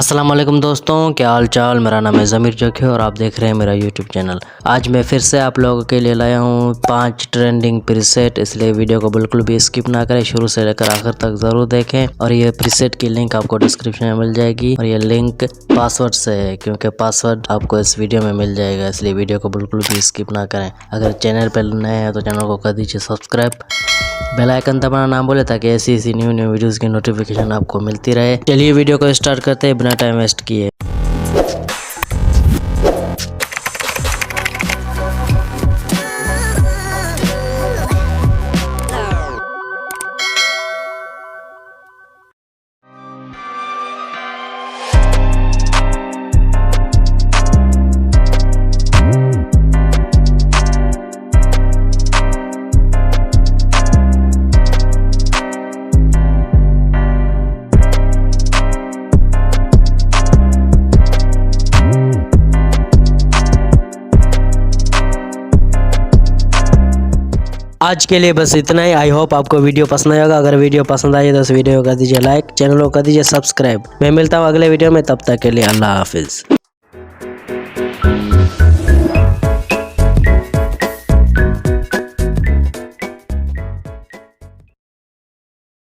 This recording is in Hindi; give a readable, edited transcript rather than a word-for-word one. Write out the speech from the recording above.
अस्सलाम वालेकुम दोस्तों, क्या हाल चाल। मेरा नाम है ज़मीर जोखी और आप देख रहे हैं मेरा यूट्यूब चैनल। आज मैं फिर से आप लोगों के लिए लाया हूँ 5 ट्रेंडिंग प्रीसेट, इसलिए वीडियो को बिल्कुल भी स्किप ना करें, शुरू से लेकर आखिर तक ज़रूर देखें। और ये प्रीसेट की लिंक आपको डिस्क्रिप्शन में मिल जाएगी और ये लिंक पासवर्ड से है, क्योंकि पासवर्ड आपको इस वीडियो में मिल जाएगा, इसलिए वीडियो को बिल्कुल भी स्किप ना करें। अगर चैनल पर नए हैं तो चैनल को कर दीजिए सब्सक्राइब, बेल आइकन दबाना ना भूले ताकि ऐसी न्यू वीडियोस की नोटिफिकेशन आपको मिलती रहे। चलिए वीडियो को स्टार्ट करते हैं बिना टाइम वेस्ट किए। आज के लिए बस इतना ही। आई होप आपको वीडियो पसंद आएगा। अगर वीडियो पसंद आई तो इस वीडियो को कर दीजिए लाइक, चैनल को कर दीजिए सब्सक्राइब। मैं मिलता हूँ अगले वीडियो में, तब तक के लिए अल्लाह हाफिज़।